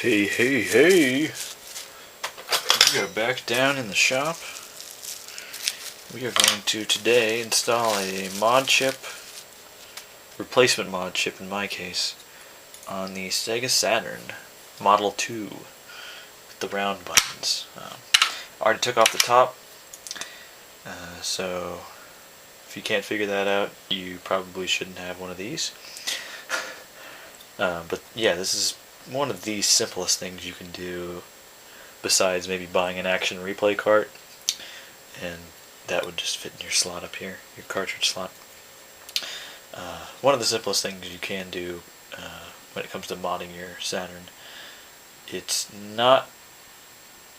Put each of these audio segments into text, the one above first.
Hey, hey, hey! We are back down in the shop. We are going to today install a mod chip, replacement mod chip in my case, on the Sega Saturn Model 2 with the round buttons. I already took off the top, so if you can't figure that out, you probably shouldn't have one of these. But yeah, this is one of the simplest things you can do besides maybe buying an action replay cart, and that would just fit in your slot up here, your cartridge slot. One of the simplest things you can do when it comes to modding your Saturn. It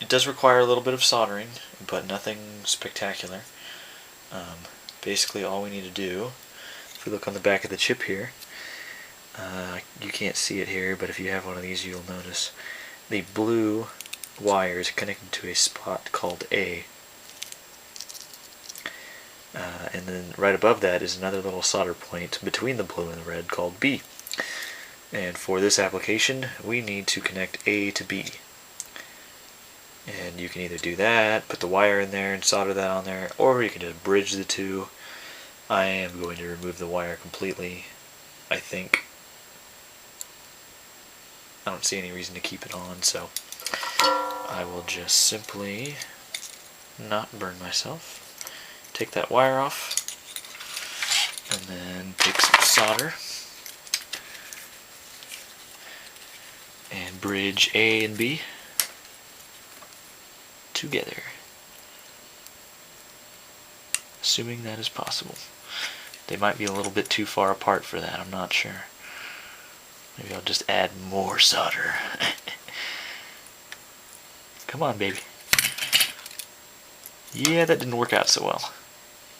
does require a little bit of soldering, but nothing spectacular. Basically all we need to do, if we look on the back of the chip here, you can't see it here, but if you have one of these you'll notice the blue wire is connected to a spot called A. And then right above that is another little solder point between the blue and the red called B. And for this application we need to connect A to B. And you can either do that, put the wire in there and solder that on there, or you can just bridge the two. I am going to remove the wire completely, I think. I don't see any reason to keep it on, so I will just simply not burn myself. Take that wire off, and then take some solder and bridge A and B together, assuming that is possible. They might be a little bit too far apart for that, I'm not sure. Maybe I'll just add more solder. Come on, baby. Yeah, that didn't work out so well.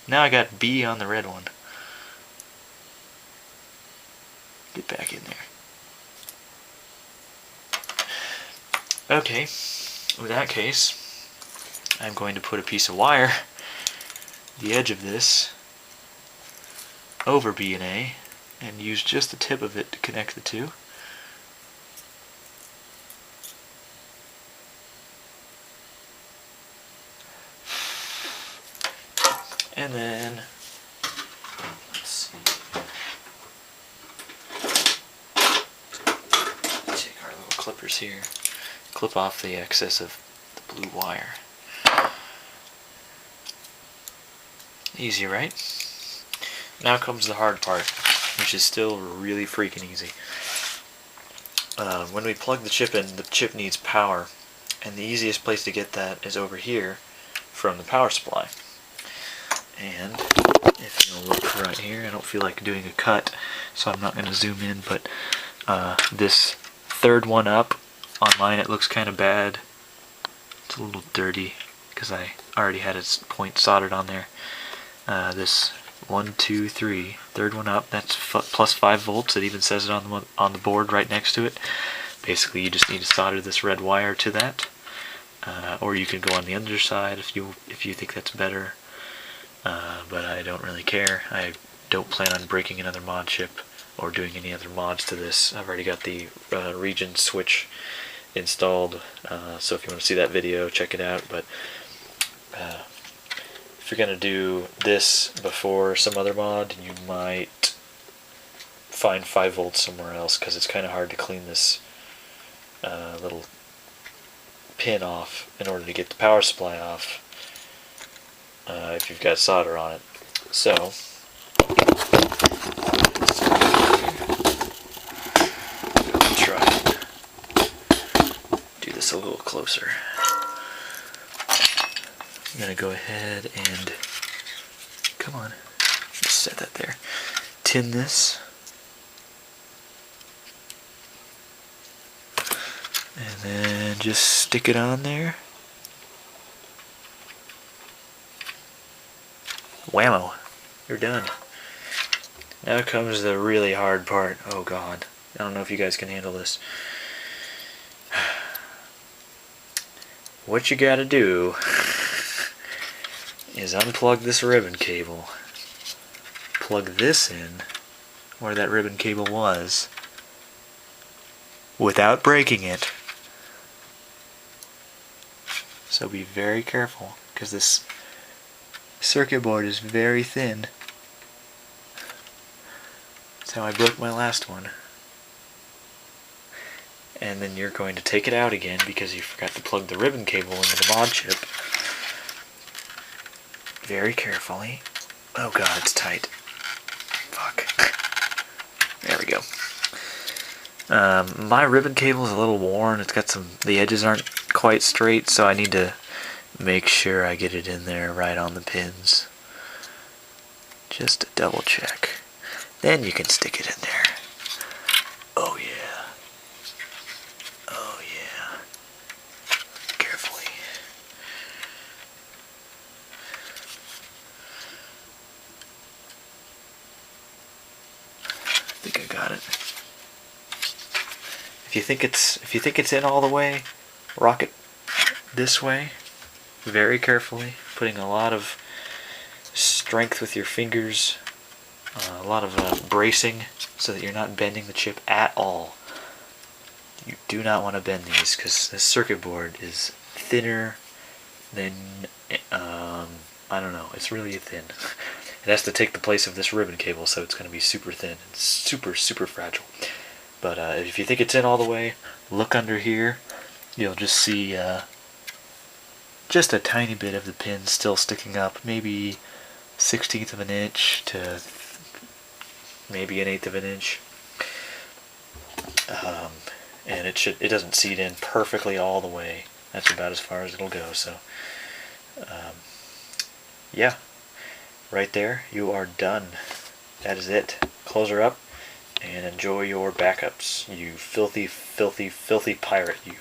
Now I got B on the red one. Get back in there. Okay, with that case, I'm going to put a piece of wire, the edge of this, over B and A, and use just the tip of it to connect the two. And then, let's see, take our little clippers here, clip off the excess of the blue wire. Easy, right? Now comes the hard part, which is still really freaking easy. When we plug the chip in, the chip needs power, and the easiest place to get that is over here from the power supply. And if you look right here, I don't feel like doing a cut, so I'm not going to zoom in, but this third one up, on mine it looks kind of bad. It's a little dirty because I already had its point soldered on there. This 1, 2, 3, third one up, that's plus 5 volts. It even says it on the board right next to it. Basically, you just need to solder this red wire to that, or you can go on the underside if you think that's better. But I don't really care. I don't plan on breaking another mod chip or doing any other mods to this. I've already got the region switch installed, so if you want to see that video, check it out. But if you're going to do this before some other mod, you might find 5 volts somewhere else, because it's kind of hard to clean this little pin off in order to get the power supply off if you've got solder on it. So let's try and do this a little closer. I'm going to go ahead and, come on, just set that there. Tin this. And then just stick it on there. Whammo, you're done. Now comes the really hard part. Oh God, I don't know if you guys can handle this. What you gotta do is unplug this ribbon cable, plug this in where that ribbon cable was without breaking it, So be very careful, because this circuit board is very thin. That's how I broke my last one. And then you're going to take it out again because you forgot to plug the ribbon cable into the mod chip. Very carefully. Oh god, it's tight. Fuck. There we go. My ribbon cable is a little worn. It's got the edges aren't quite straight, so I need to make sure I get it in there right on the pins. Just to double check. Then you can stick it in there. Oh yeah. Oh yeah. Carefully. I think I got it. If you think it's in all the way, rock it this way, very carefully, putting a lot of strength with your fingers, a lot of bracing, so that you're not bending the chip at all. You do not want to bend these because this circuit board is thinner than I don't know. It's really thin. It has to take the place of this ribbon cable, so it's going to be super thin and super fragile. But if you think it's in all the way, look under here. You'll just see just a tiny bit of the pin still sticking up, maybe 1/16 of an inch to maybe 1/8 of an inch. And it doesn't seat in perfectly all the way. That's about as far as it'll go. So yeah, right there, you are done. That is it. Close her up and enjoy your backups, you filthy pirate, you.